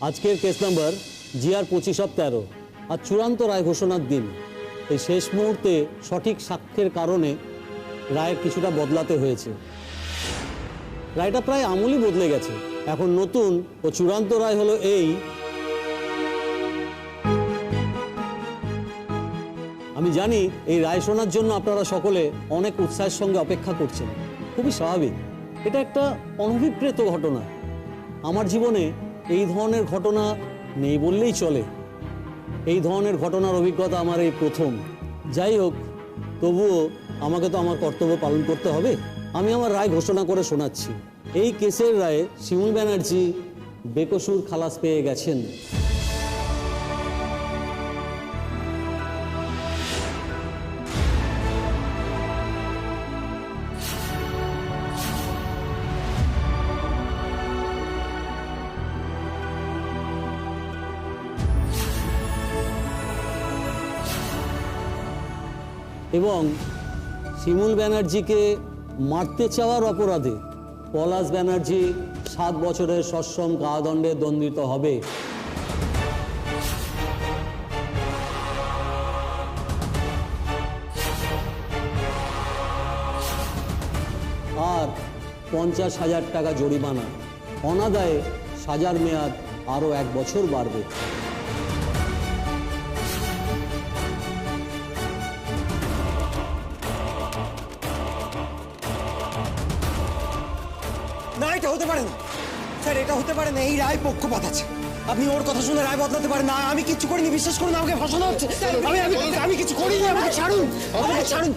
আজকের case number GR 25/13 আর চূড়ান্ত রায় ঘোষণার দিন। এই শেষ মুহূর্তে সঠিক সাক্ষ্যের কারণে রায়ের কিছুটা বদলাতে হয়েছে। রায়টা প্রায় আমূলই বদলে গেছে। এখন নতুন ও চূড়ান্ত রায় হলো এই, আমি জানি এই রায় শোনার জন্য আপনারা সকলে অনেক উৎসাহের সঙ্গে অপেক্ষা করছেন। খুবই স্বাভাবিক, এটা একটা অনভিপ্রেত ঘটনা। আমার জীবনে এই ধরনের ঘটনা নেই বললেই চলে। এই ধরনের ঘটনার অভিজ্ঞতা আমার এই প্রথম। যাই হোক, তবুও আমাকে তো আমার কর্তব্য পালন করতে হবে। আমি আমার রায় ঘোষণা করে শোনাচ্ছি। এই কেসের রায়ে শিমুল ব্যানার্জি বেকসুর খালাস পেয়ে গেছেন। এবং শিমুল ব্যানার্জিকে মারতে চাওয়ার অপরাধে পলাশ ব্যানার্জি 7 বছরের সশ্রম কারাদণ্ডে দণ্ডিত হবে। আর 50,000 টাকা জরিমানা। অনাদায়ে সাজার মেয়াদ আরও 1 বছর বাড়বে। না, এটা হতে পারে না স্যার, এটা হতে পারে না। এই রায় পক্ষপাত আছে। আপনি ওর কথা শুনে রায় বদলাতে পারেন না। আমি কিচ্ছু করিনি, বিশ্বাস করুন। আমাকে ফাঁসানো হচ্ছে। আমি কিছু করিনি। আমাকে ছাড়ুন, আমাকে ছাড়ুন।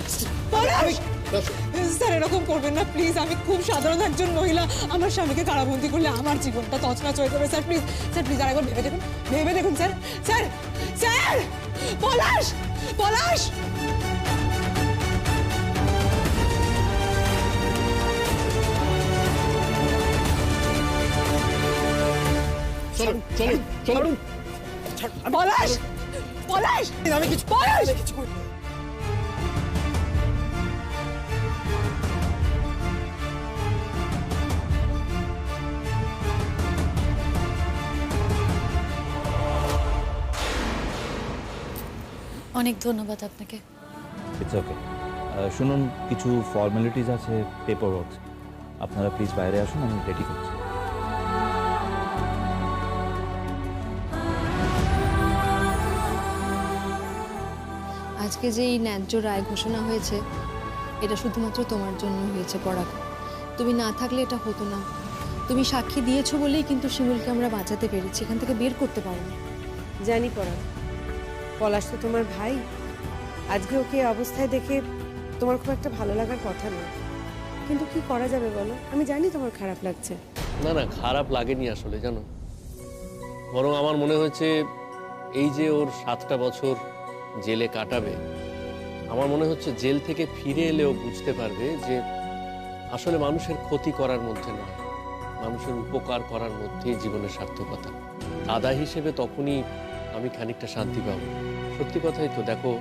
স্যার এরকম করবেন না প্লিজ। আমি খুব সাধারণ একজন মহিলা। আমার স্বামীকে কারাবন্দি করলে আমার জীবনটা তছনছ হয়ে যাবে। স্যার প্লিজ, স্যার প্লিজ আরেকবার ভেবে দেখুন, ভেবে দেখুন স্যার। স্যার স্যার পলাশ, পলাশ পলাশ, পলাশ আমি কিছু পলাশ কিছু করি। অনেক ধন্যবাদ আপনাকে। It's okay. শুনুন, কিছু ফর্মালিটিস আছে, পেপার ওয়ার্কস। আপনারা প্লিজ বাইরে আসুন, আমি রেডি করছি। আজকে যে এই ন্যায্য রায় ঘোষণা হয়েছে, এটা শুধুমাত্র তোমার জন্য হয়েছে পরাগ। তুমি না থাকলে এটা হতো না। তুমি সাক্ষী দিয়েছো বলেই কিন্তু শিমুলকে আমরা বাঁচাতে পেরেছি, এখান থেকে বের করতে পারিনি। জানি পরাগ, পলাশ তো তোমার ভাই। আজকে ওকে এই অবস্থায় দেখে তোমার খুব একটা ভালো লাগার কথা নয়, কিন্তু কি করা যাবে বলো? আমি জানি তোমার খারাপ লাগছে। না না, খারাপ লাগেনি আসলে, জানো। বরং আমার মনে হয়েছে এই যে ওর 7টা বছর জেলে কাটাবে, আমার মনে হচ্ছে জেল থেকে ফিরে এলেও বুঝতে পারবে যে আসলে মানুষের ক্ষতি করার মধ্যে নয়, মানুষের উপকার করার মধ্যেই জীবনের সার্থকতা। দাদা হিসেবে তখনই আমি খানিকটা শান্তি পাবো। সত্যি কথাই তো, দেখো,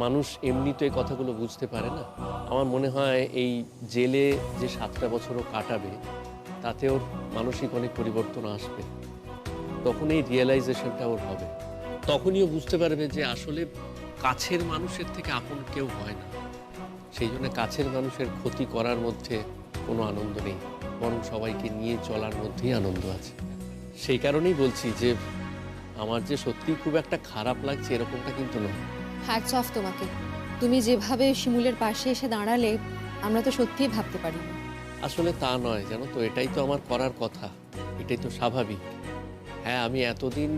মানুষ এমনি তো এই কথাগুলো বুঝতে পারে না। আমার মনে হয় এই জেলে যে 7টা বছরও কাটাবে, তাতে ওর মানসিক অনেক পরিবর্তন আসবে। তখন এই রিয়েলাইজেশনটা ওর হবে। তখনই ও বুঝতে পারবে যে আসলে কাছের মানুষের থেকে আপন কেউ হয় না। সেই জন্য কাছের মানুষের ক্ষতি করার মধ্যে কোনো আনন্দ নেই, বরং সবাইকে নিয়ে চলার মধ্যেই আনন্দ আছে। সেই কারণেই বলছি যে আমার যে সত্যিই খুব একটা খারাপ লাগছে এরকমটা কিন্তু নয়। হ্যাটস অফ তোমাকে। তুমি যেভাবে শিমুলের পাশে এসে দাঁড়ালে, আমরা তো সত্যিই ভাবতে পারিনি। আসলে তা নয়, জানো তো, এটাই তো আমার করার কথা, এটাই তো স্বাভাবিক। হ্যাঁ, আমি এতদিন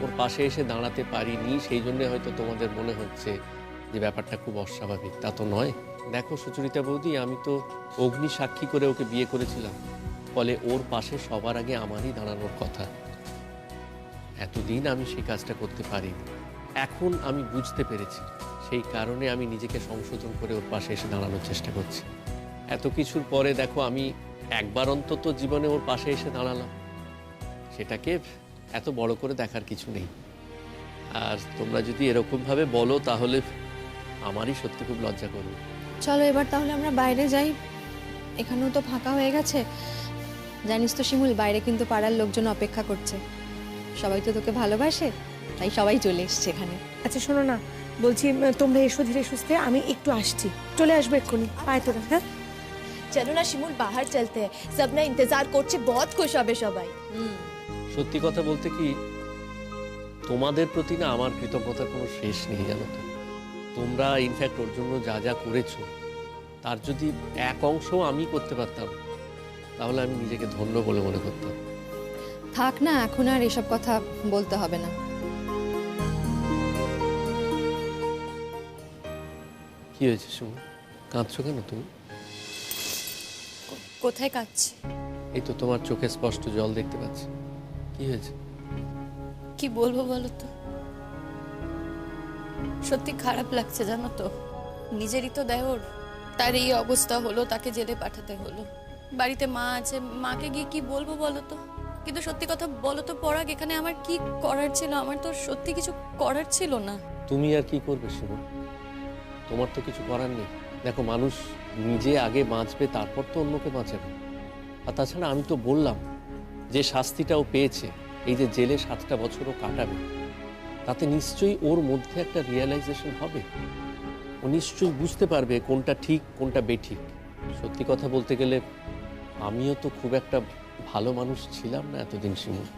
ওর পাশে এসে দাঁড়াতে পারিনি, সেই জন্য হয়তো তোমাদের মনে হচ্ছে যে ব্যাপারটা খুব অস্বাভাবিক। তা তো নয়। দেখো সুচরিতা বৌদি, আমি তো অগ্নি সাক্ষী করে ওকে বিয়ে করেছিলাম, ফলে ওর পাশে সবার আগে আমারই দাঁড়ানোর কথা। এতদিন আমি সেই কাজটা করতে পারিনি, এখন আমি বুঝতে পেরেছি। সেই কারণে আমি নিজেকে সংশোধন করে ওর পাশে এসে দাঁড়ানোর চেষ্টা করছি। এত কিছুর পরে দেখো, আমি একবার অন্তত জীবনে ওর পাশে এসে দাঁড়ালাম, সেটাকে এত বড় করে দেখার কিছু নেই। আর তোমরা যদি এরকমভাবে বলো তাহলে আমারই সত্যি খুব লজ্জা করবে। চলো এবার তাহলে আমরা বাইরে যাই, এখানেও তো ফাঁকা হয়ে গেছে। জানিস তো শিমুল, বাইরে কিন্তু পাড়ার লোকজন অপেক্ষা করছে। সবাই তো তোকে ভালোবাসে, তাই সবাই চলে এসছে এখানে। আচ্ছা শোনো না, বলছি তোমরা এসো ধীরে সুস্থে, আমি একটু আসছি, চলে আসবে এক্ষুনি। আয় তোরা। হ্যাঁ चलो ना शिमुल बाहर चलते हैं, सब ना इंतजार করছে, बहुत खुश হবে সবাই। সত্যি কথা বলতে কি, তোমাদের প্রতি না আমার কৃতজ্ঞতার কোনো শেষ নেই, জানো তো। তোমরা ইনফ্যাক্ট ওর জন্য যা যা করেছো, তার যদি এক অংশ আমি করতে পারতাম, তাহলে আমি নিজেকে ধন্য বলে মনে করতাম। থাক না, এখন আর এসব কথা বলতে হবে না। কি হয়েছে সুমন, কাঁদছো কেন তুমি? কোথায় কাঁদছি? এই তো তোমার চোখে স্পষ্ট জল দেখতে পাচ্ছি। কি হয়েছে? কি বলবো বলো তো, সত্যি খারাপ লাগছে জানো তো। নিজেরই তো দেওর, তার এই অবস্থা হলো, তাকে জেলে পাঠাতে হলো। বাড়িতে মা আছে, মাকে গিয়ে কি বলবো বলো তো। কিন্তু সত্যি কথা বলো তো পরাগ, এখানে আমার কি করার ছিল? আমার তো সত্যি কিছু করার ছিল না। তুমি আর কি করবে সুমন, তোমার তো কিছু করার নেই। দেখো, মানুষ নিজে আগে বাঁচবে, তারপর তো অন্যকে বাঁচাবে। আর তাছাড়া আমি তো বললাম যে শাস্তিটাও পেয়েছে, এই যে জেলে 7টা বছরও কাটাবে, তাতে নিশ্চয়ই ওর মধ্যে একটা রিয়েলাইজেশন হবে। ও নিশ্চয়ই বুঝতে পারবে কোনটা ঠিক কোনটা বেঠিক। সত্যি কথা বলতে গেলে আমিও তো খুব একটা ভালো মানুষ ছিলাম না এতদিন শিমুল,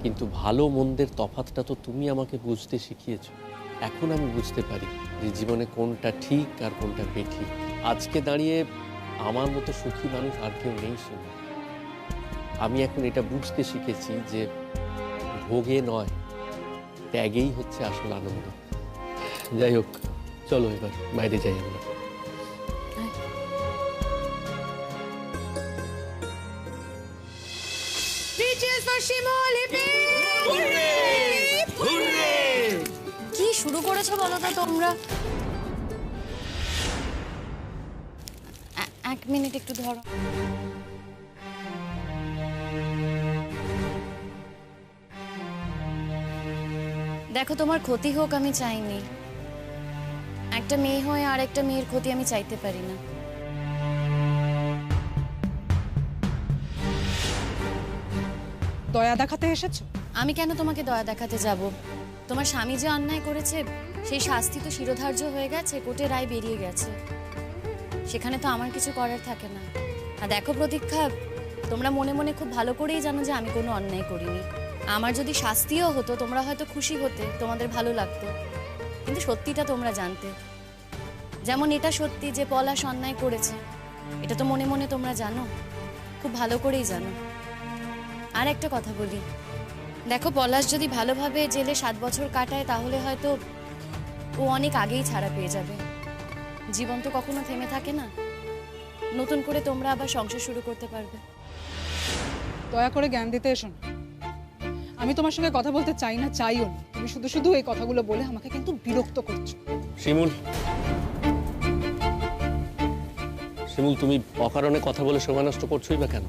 কিন্তু ভালো মন্দের তফাৎটা তো তুমি আমাকে বুঝতে শিখিয়েছো। এখন আমি বুঝতে পারি যে জীবনে কোনটা ঠিক আর কোনটা বেঠিক। আজকে দাঁড়িয়ে আমার মতো সুখী মানুষ আর কেউ নেই শিমুল। আমি এখন এটা বুঝতে শিখেছি যে ভোগে নয়, ত্যাগেই হচ্ছে আসল আনন্দ। যাই হোক, চলো এবার বাইরে যাই আমরা। কি শুরু করেছো বলো তো তোমরা? এক মিনিট একটু ধরো। দেখো, তোমার ক্ষতি হোক আমি চাইনি। একটা মেয়ে হয়ে আর একটা মেয়ের ক্ষতি আমি চাইতে পারি না। দয়া দেখাতে এসেছো? আমি কেন তোমাকে দয়া দেখাতে যাব? তোমার স্বামী যে অন্যায় করেছে সেই শাস্তি তো শিরোধার্য হয়ে গেছে, কোর্টের রায় বেরিয়ে গেছে, সেখানে তো আমার কিছু করার থাকে না। আর দেখো প্রতীক্ষা, তোমরা মনে মনে খুব ভালো করেই জানো যে আমি কোনো অন্যায় করিনি। আমার যদি শাস্তিও হতো তোমরা হয়তো খুশি হতে, তোমাদের ভালো লাগতো, কিন্তু সত্যিটা তোমরা জানতে। যেমন এটা সত্যি যে পলাশ অন্যায় করেছে, এটা তো মনে মনে তোমরা জানো, খুব ভালো করেই জানো। আর একটা কথা বলি, দেখো পলাশ যদি ভালোভাবে জেলে 7 বছর কাটায় তাহলে হয়তো ও অনেক আগেই ছাড়া পেয়ে যাবে। জীবন তো কখনো থেমে থাকে না, নতুন করে তোমরা আবার সংসার শুরু করতে পারবে। দয়া করে জ্ঞান দিতে এসো না। আমি তোমার সঙ্গে কথা বলতে চাই না, চাইও না। তুমি শুধু শুধু এই কথাগুলো বলে আমাকে কিন্তু বিরক্ত করছো। শিমুল, শিমুল, তুমি অকারণে কথা বলে সময় নষ্ট করছোই বা কেন?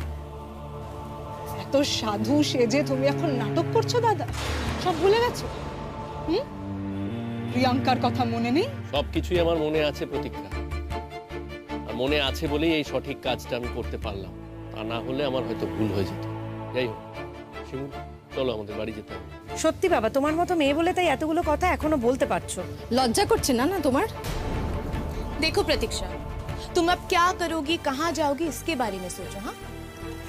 এত সাধু সেজে তুমি এখন নাটক করছো দাদা? সব ভুলে গেছো? প্রিয়াঙ্কার কথা মনে নেই? সবকিছুই আমার মনে আছে প্রতীক্ষা, আর মনে আছে বলেই এই সঠিক কাজটা আমি করতে পারলাম। তা না হলে আমার হয়তো ভুল হয়ে যেত। যাই হোক শিমুল, চলো আমাদের বাড়ি যেতে হবে। সত্যি বাবা, তোমার মতো মেয়ে বলে তাই এতগুলো কথা এখনো বলতে পারছো। লজ্জা করছে না না তোমার? देखो प्रतीक्षा, तुम अब क्या करोगी, कहाँ जाओगी, इसके बारे में सोचो। हाँ,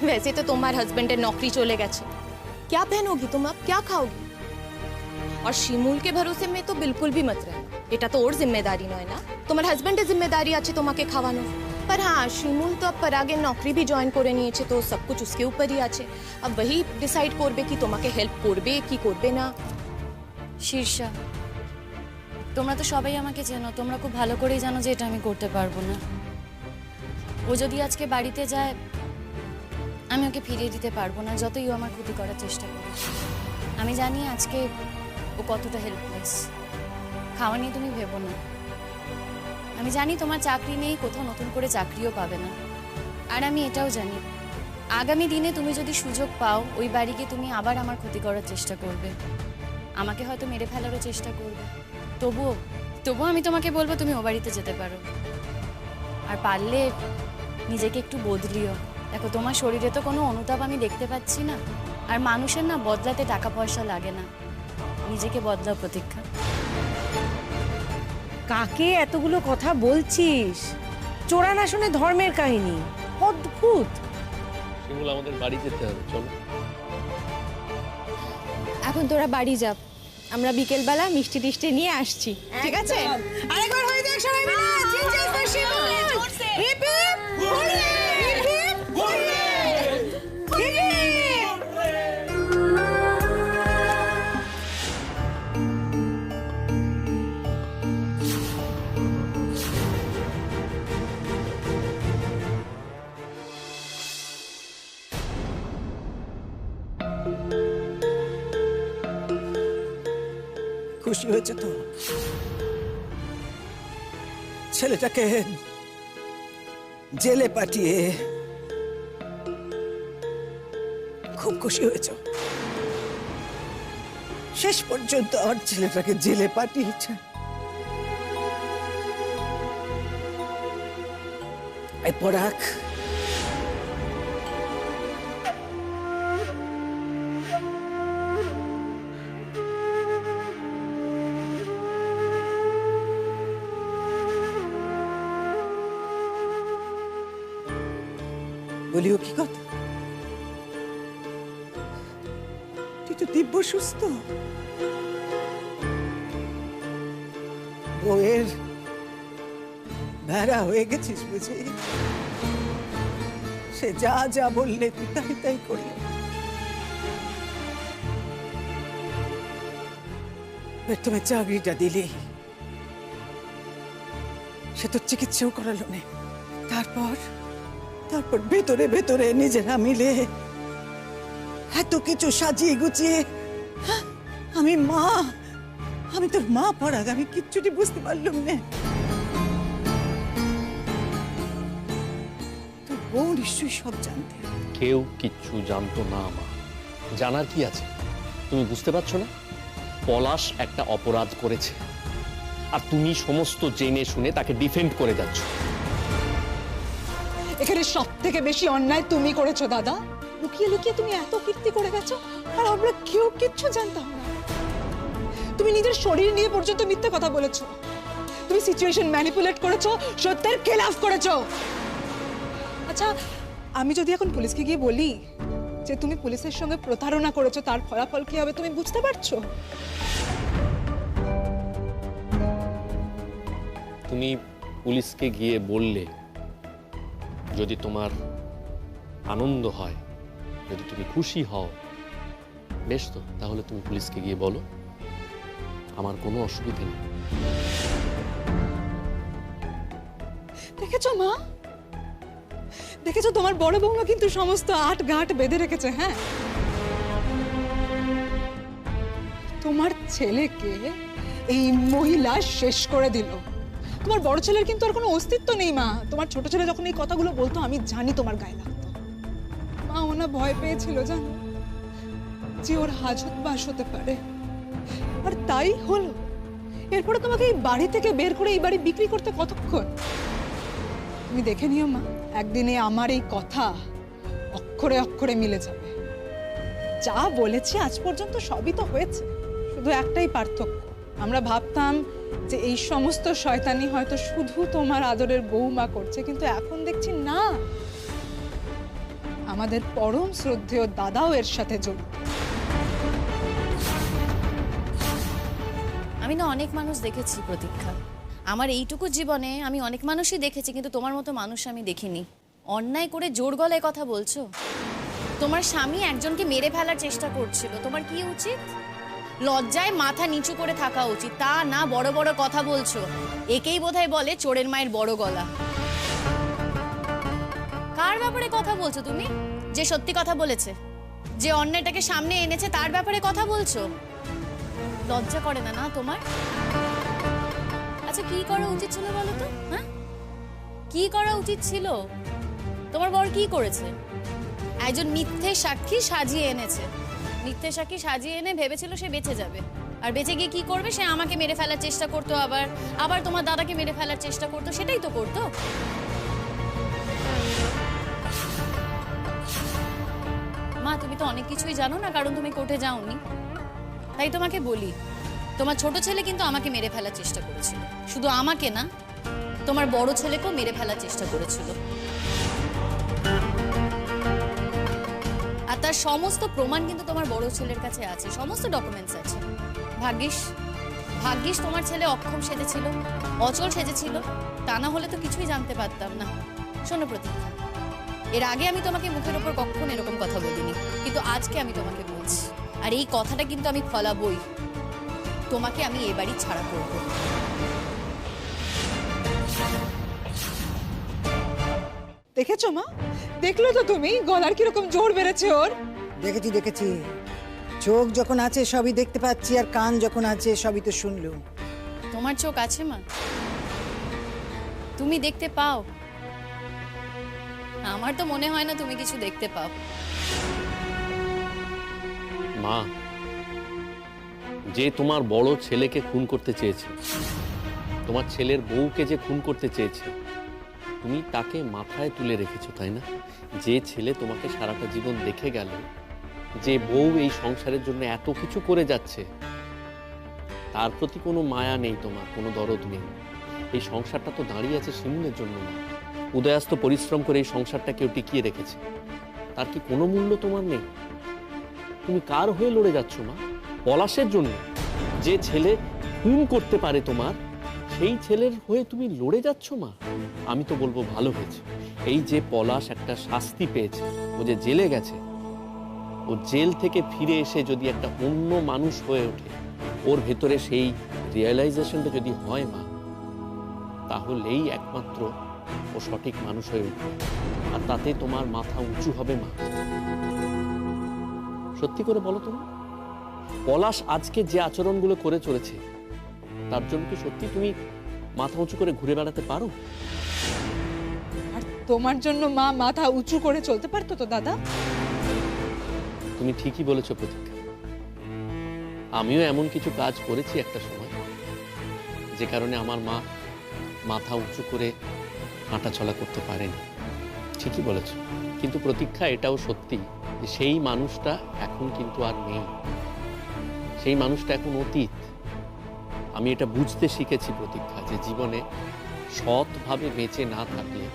वैसे तो तुम्हारे हस्बैंड नौकरी चले गए, क्या पहनोगी तुम, अब क्या खाओगी? और শিমুল के भरोसे में तो बिल्कुल भी मत रहना, এটা তো ওর जिम्मेदारी নয় না। তোমার হাজবেন্ডের जिम्मेदारी আছে তোমাকে খাওয়ানো। पर हाँ, শিমুল তো अब परागের নকরি भी জয়েন করে নিয়েছে, তো সব কিছু उसके ऊपर ही আছে। अब वही ডিসাইড করবে কি তোমাকে হেল্প করবে কি করবে না। শীর্ষা, তোমরা তো সবাই আমাকে চেনো, তোমরা খুব ভালো করেই জানো যে এটা আমি করতে পারবো না। ও যদি আজকে বাড়িতে যায় আমি ওকে ফিরিয়ে দিতে পারবো না, যতই ও আমার ক্ষতি করার চেষ্টা করে। আমি জানি আজকে ও কতটা হেল্পলেস। খাওয়া নিয়ে তুমি ভেবো না। আমি জানি তোমার চাকরি নেই, কোথাও নতুন করে চাকরিও পাবে না। আর আমি এটাও জানি আগামী দিনে তুমি যদি সুযোগ পাও ওই বাড়িকে তুমি আবার আমার ক্ষতি করার চেষ্টা করবে, আমাকে হয়তো মেরে ফেলারও চেষ্টা করবে। তবুও আমি তোমাকে বলবো তুমি ও বাড়িতে যেতে পারো। আর পারলে নিজেকে একটু বদলিও, দেখো তোমার শরীরে তো কোনো অনুতাপ আমি দেখতে পাচ্ছি না, আর মানুষের না বদলাতে টাকা পয়সা লাগে না, নিজেকে বদলাও প্রতীক্ষা। কাকে এতগুলো কথা বলছিস? চোরা না শুনে ধর্মের কাহিনী, অদ্ভুত। শিমুল, আমাদের বাড়ি যেতে হবে, চলো। এখন তোরা বাড়ি যা, আমরা বিকেলবেলা মিষ্টি টিষ্টি নিয়ে আসছি, ঠিক আছে? আরেকবার হয়ে যাক সবাই মিলে ginger for Shimul. Hip hip hurray, hip hip hurray, hip hip. খুশি হয়েছে তো? ছেলেটাকে জেলে পাঠিয়ে খুব খুশি হয়েছ? শেষ পর্যন্ত আর ছেলেটাকে জেলে পাঠিয়েছে। এই পরাগ, বলিও কি কথা? তুই তো দিব্য সুস্থ, বউয়ের ভেড়া হয়ে গেছিস বুঝি? সে যা যা বললে তুই তাই তাই করলে। প্রথমে চাকরিটা দিলি, সে তো চিকিৎসাও করালো না। তারপর ভেতরে ভেতরে নিজেরা মিলে এত কিছু সাজিয়ে গুছিয়ে, আমি তোর মা পরাগ, আমি কিচ্ছুটি বুঝতে পারলাম না। তোর বউ নিশ্চয়ই সব জানতে। কেউ কিচ্ছু জানতো না মা, জানার কি আছে? তুমি বুঝতে পারছো না? পলাশ একটা অপরাধ করেছে, আর তুমি সমস্ত জেনে শুনে তাকে ডিফেন্ড করে যাচ্ছ। এখানে সব থেকে বেশি অন্যায় তুমি করেছো দাদা। লুকিয়ে লুকিয়ে তুমি এত কীর্তি করে গেছো, আর আমরা কেউ কিচ্ছু জানতাম না। তুমি নিজের শরীর নিয়ে পর্যন্ত মিথ্যে কথা বলেছো, তুমি সিচুয়েশন ম্যানিপুলেট করেছো, সত্যের খেলাফ করেছো। আচ্ছা, আমি যদি এখন পুলিশকে গিয়ে বলি যে তুমি পুলিশের সঙ্গে প্রতারণা করেছো, তার ফলাফল কি হবে তুমি বুঝতে পারছো? তুমি পুলিশকে গিয়ে বললে যদি তোমার আনন্দ হয়, যদি তুমি খুশি হও, বেশ তো, তাহলে তুমি পুলিশকে গিয়ে বলো, আমার কোনো অসুবিধা নেই। দেখেছো মা, দেখেছো তোমার বড় বৌমা কিন্তু সমস্ত আট ঘাট বেঁধে রেখেছে। হ্যাঁ, তোমার ছেলেকে এই মহিলা শেষ করে দিল। তোমার বড় ছেলের কিন্তু আর কোনো অস্তিত্ব নেই মা। তোমার ছোট ছেলে যখন এই কথাগুলো বলতো, আমি জানি তোমার গায়ে লাগতো। মা ওনা ভয় পেয়েছিল জানো, যে ওর হাজত বাস হতে পারে, আর তাই হলো। এরপরে তোমাকে এই বাড়ি থেকে বের করে এই বাড়ি বিক্রি করতে কতক্ষণ? তুমি দেখে নিও মা, একদিনে আমার এই কথা অক্ষরে অক্ষরে মিলে যাবে। যা বলেছি আজ পর্যন্ত সবই তো হয়েছে, শুধু একটাই পার্থক্য। আমরা ভাবতাম যে এই সমস্ত শয়তানি হয়তো শুধু তোমার আদরের বৌমা করছে, কিন্তু এখন দেখছি না, আমাদের পরম শ্রদ্ধেয় দাদাও এর সাথে জড়িত। আমি না অনেক মানুষ দেখেছি প্রতীক্ষা, আমার এইটুকু জীবনে আমি অনেক মানুষই দেখেছি, কিন্তু তোমার মতো মানুষ আমি দেখিনি। অন্যায় করে জোর গলায় কথা বলছো। তোমার স্বামী একজনকে মেরে ফেলার চেষ্টা করছিল, তোমার কি উচিত? লজ্জায় মাথা নিচু করে থাকা উচিত, তা না বড় বড় কথা বলছো। একেই বোধহয় বলে চোরের মায়ের বড় গলা। কার ব্যাপারে কথা বলছো তুমি? যে সত্যি কথা বলেছে, যে অন্যায়টাকে সামনে এনেছে, তার ব্যাপারে কথা বলছো। লজ্জা করে না না তোমার? আচ্ছা, কি করা উচিত ছিল বলো তো? হ্যাঁ, কি করা উচিত ছিল? তোমার বর কি করেছে? একজন মিথ্যে সাক্ষী সাজিয়ে এনেছে। মিথ্যে সাক্ষী সাজিয়ে এনে ভেবেছিল সে বেঁচে যাবে, আর বেঁচে গিয়ে কি করবে? সে আমাকে মেরে ফেলার চেষ্টা করতো, আবার তোমার দাদাকে মেরে ফেলার চেষ্টা করতো। সেটাই তো করতো। হয়তো অনেক কিছুই জানো না, কারণ তুমি কোর্টে যাওনি। তাই তোমাকে বলি, তোমার ছোট ছেলে কিন্তু আমাকে মেরে ফেলার চেষ্টা করেছিল। শুধু আমাকে না, তোমার বড় ছেলেকেও মেরে ফেলার চেষ্টা করেছিল। আর তার সমস্ত প্রমাণ কিন্তু তোমার বড় ছেলের কাছে আছে, সমস্ত ডকুমেন্টস আছে। ভাগ্যিস তোমার ছেলে অক্ষম সেজেছিল, অচল সেজেছিল, তা না হলে তো কিছুই জানতে পারতাম না। শোনো প্রতীক্ষা, এর আগে আমি তোমাকে মুখের ওপর কখনো এরকম কথা বলিনি, কিন্তু আজকে আমি তোমাকে বলছি, আর এই কথাটা কিন্তু আমি ফলাবই। তোমাকে আমি এ বাড়ি ছাড়া করব। দেখেছো মা? দেখলো তো তুমি গলার কিরকম জোর বেড়েছে ওর? দেখেছি, চোখ যখন আছে সবই দেখতে পাচ্ছি, আর কান যখন আছে সবই তো শুনলুম। তোমার চোখ আছে মা, তুমি দেখতে পাও। আমার তো মনে হয় না তুমি কিছু দেখতে পাও। মা, যে তোমার বড় ছেলেকে খুন করতে চেয়েছে, তোমার ছেলের বউকে যে খুন করতে চেয়েছে, তুমি তাকে মাথায় তুলে রেখেছো, তাই না? যে ছেলে তোমাকে সারাটা জীবন দেখে গেল, যে বউ এই সংসারের জন্য এত কিছু করে যাচ্ছে, তার প্রতি কোনো মায়া নেই তোমার, কোনো দরদ নেই। এই সংসারটা তো দাঁড়িয়ে আছে শিমুলের জন্য না। উদয়াস্ত পরিশ্রম করে এই সংসারটা কেউ টিকিয়ে রেখেছে, তার কি কোনো মূল্য তোমার নেই? তুমি কার হয়ে লড়ে যাচ্ছ মা? পলাশের জন্য? যে ছেলে খুন করতে পারে তোমার, সেই ছেলের হয়ে তুমি লড়ে যাচ্ছ মা? আমি তো বলবো ভালো হয়েছে এই যে পলাশ একটা শাস্তি পেয়েছে, ও যে জেলে গেছে, ও জেল থেকে ফিরে এসে যদি একটা অন্য মানুষ হয়ে ওঠে, ওর ভেতরে সেই রিয়েলাইজেশনটা যদি হয় মা, তাহলেই একমাত্র ও সঠিক মানুষ হয়ে উঠবে, আর তাতে তোমার মাথা উঁচু হবে মা। সত্যি করে বলো তুমি, পলাশ আজকে যে আচরণগুলো করে চলেছে, তার জন্য কি সত্যি তুমি মাথা উঁচু করে ঘুরে বেড়াতে পারো? আর তোমার জন্য মা মাথা উঁচু করে চলতে পারতো তো দাদা? তুমি ঠিকই বলেছো প্রতীক্ষা, আমিও এমন কিছু কাজ করেছি একটা সময়, যে কারণে আমার মা মাথা উঁচু করে হাঁটা চলা করতে পারেনি। ঠিকই বলেছো, কিন্তু প্রতীক্ষা এটাও সত্যি যে সেই মানুষটা এখন কিন্তু আর নেই, সেই মানুষটা এখন অতীত। আমি এটা বুঝতে শিখেছি প্রতীক্ষা, যে জীবনে সৎভাবে বেঁচে না থাকলে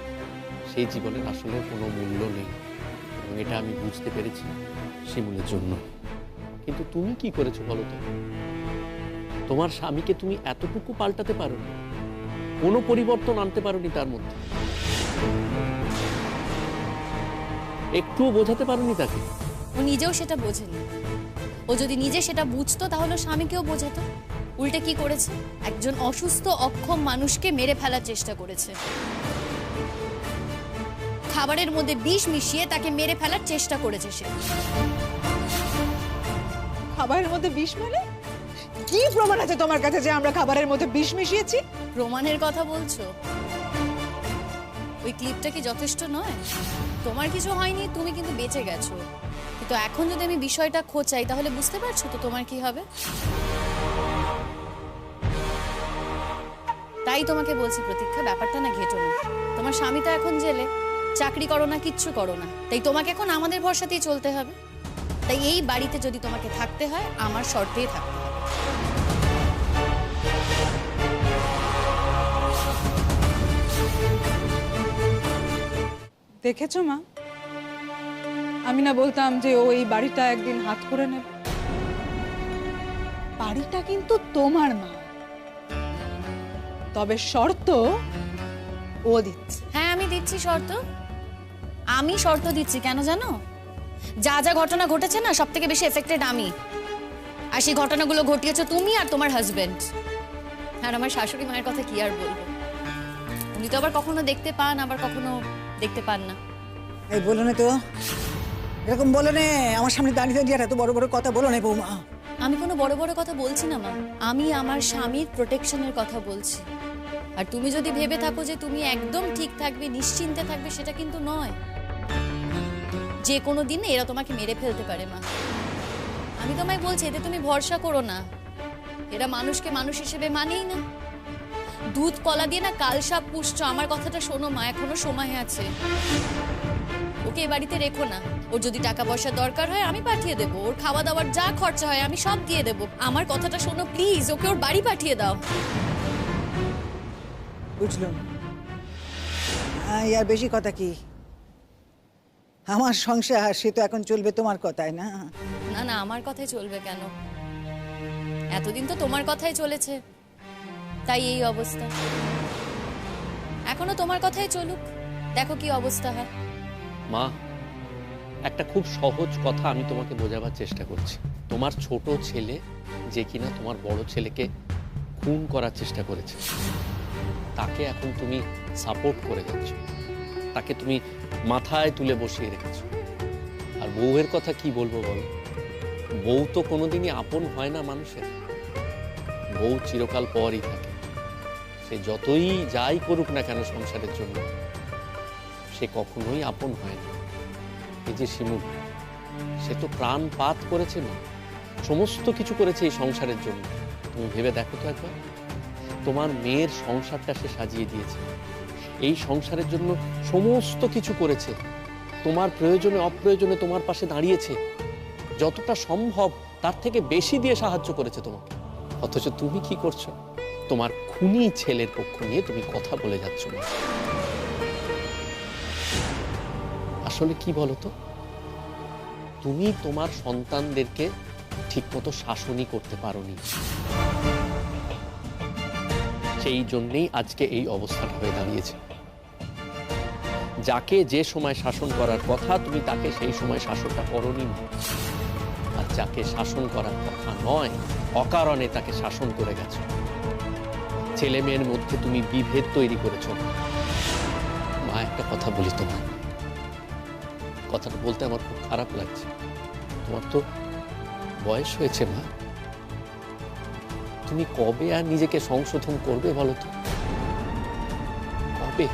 সেই জীবনের আসলে কোনো মূল্য নেই, এবং এটা আমি বুঝতে পেরেছি শিমুলের জন্য। কিন্তু তুমি কি করেছো বলো তো? তোমার স্বামীকে তুমি এতটুকু পাল্টাতে পারো না, কোনো পরিবর্তন আনতে পারোনি তার মধ্যে, একটুও বোঝাতে পারোনি তাকে। ও নিজেও সেটা বোঝেনি। ও যদি নিজে সেটা বুঝতো তাহলে স্বামীকেও বোঝাতো। উল্টে কি করেছে? একজন অসুস্থ অক্ষম মানুষকে মেরে ফেলার চেষ্টা করেছে। খাবারের মধ্যে বিষ মিশিয়ে তাকে মেরে ফেলার চেষ্টা করেছে সে। খাবারের মধ্যে বিষ মানে? কি প্রমাণ আছে তোমার কাছে যে আমরা খাবারের মধ্যে বিষ মিশিয়েছি? প্রমাণের কথা বলছো? ওই ক্লিপটা কি যথেষ্ট নয়? তোমার কিছু হয়নি, তুমি কিন্তু বেঁচে গেছো, কিন্তু এখন যদি আমি বিষয়টা খোঁচাই তাহলে বুঝতে পারছো তো তোমার কি হবে। তাই তোমাকে বলছি প্রতীক্ষা, ব্যাপারটা না ঘেটো না। তোমার স্বামী তো এখন জেলে, চাকরি করো না, কিচ্ছু করো না, তাই তোমাকে এখন আমাদের ভরসাতেই চলতে হবে। তাই এই বাড়িতে যদি তোমাকে থাকতে হয়, আমার শর্তেই থাকতে হবে। দেখেছো মা, আমি না বলতাম যে ও এই বাড়িটা একদিন হাত করে নেবে? বাড়িটা কিন্তু তোমার মা, তবে শর্ত ও দিচ্ছে। হ্যাঁ, আমি দিচ্ছি শর্ত। আমি শর্ত দিচ্ছি কেন জানো? যা যা ঘটনা ঘটেছে না, সব থেকে বেশি এফেক্টেড আমি। আর সেই ঘটনাগুলো ঘটিয়েছো তুমি আর তোমার হাজবেন্ড। আর আমার শাশুড়ি মায়ের কথা কি আর বলবো, উনি তো আবার কখনো দেখতে পান, আবার কখনো দেখতে পান না। এই বলো না তো, এরকম বলো না, আমার সামনে দাঁড়িয়ে দাঁড়িয়ে এত বড় বড় কথা বলো না বৌমা। আমি কোনো বড় বড় কথা বলছি না মা, আমি আমার স্বামীর প্রোটেকশনের কথা বলছি। আর তুমি যদি ভেবে থাকো যে তুমি একদম ঠিক থাকবে, নিশ্চিন্তে থাকবে, সেটা কিন্তু নয়। যে কোনো দিনে এরা তোমাকে মেরে ফেলতে পারে মা। আমি তোমায় বলছি, এতে তুমি ভরসা করো না। এরা মানুষকে মানুষ হিসেবে মানেই না। দুধ কলা দিয়ে না কালসাপ পুষ্ট। আমার কথাটা শোনো মা, এখনো সময় আছে। ও ওকে এ বাড়িতে রেখো না। ওর যদি টাকা পয়সার দরকার হয় আমি পাঠিয়ে দেবো, ওর খাওয়া দাওয়ার যা খরচা হয় আমি সব দিয়ে দেবো। আমার কথাটা শোনো প্লিজ, ওকে ওর বাড়ি পাঠিয়ে দাও। বুঝলাম। আর বেশি কথা কি, আমার সংসার সে তো এখন চলবে তোমার কথায় না? না না, আমার কথাই চলবে কেন? এতদিন তো তোমার কথাই চলেছে, তাই এই অবস্থা। এখনো তোমার কথাই চলুক, দেখো কি অবস্থা হয়। মা, একটা খুব সহজ কথা আমি তোমাকে বোঝাবার চেষ্টা করছি। তোমার ছোট ছেলে যে কিনা তোমার বড় ছেলেকে খুন করার চেষ্টা করেছে, তাকে এখন তুমি সাপোর্ট করে যাচ্ছ, তাকে তুমি মাথায় তুলে বসিয়ে রেখেছো। আর বউয়ের কথা কি বলবো বলো? বউ তো কোনোদিনই আপন হয় না মানুষের। বউ চিরকাল পরই থাকে। সে যতই যাই করুক না কেন সংসারের জন্য, সে কখনোই আপন হয় না। এই যে শিমুল, সে তো প্রাণপাত করেছে না, সমস্ত কিছু করেছে এই সংসারের জন্য। তুমি ভেবে দেখো তো একবার, তোমার মেয়ের সংসারটা সে সাজিয়ে দিয়েছে, এই সংসারের জন্য সমস্ত কিছু করেছে, তোমার প্রয়োজনে অপ্রয়োজনে তোমার পাশে দাঁড়িয়েছে, যতটা সম্ভব তার থেকে বেশি দিয়ে সাহায্য করেছে তোমাকে। অথচ তুমি কি করছো? তোমার খুনি ছেলের পক্ষ নিয়ে তুমি কথা বলে যাচ্ছ না। আসলে কি বলো তো, তুমি তোমার সন্তানদেরকে ঠিকমতো শাসনই করতে পারোনি, সেই জন্যেই আজকে এই অবস্থাটা হয়ে দাঁড়িয়েছে। যাকে যে সময় শাসন করার কথা তুমি তাকে সেই সময় শাসনটা করোনি, আর যাকে শাসন করার কথা নয় অকারণে তাকে শাসন করে গেছো। ছেলে মেয়ের মধ্যে তুমি বিভেদ তৈরি করেছো। মা, একটা কথা বলি তোমার, কথাটা বলতে আমার খুব খারাপ লাগছে। তোমার তো বয়স হয়েছে মা, তুমি কবে আর নিজেকে সংশোধন করবে বলো তো? কবে?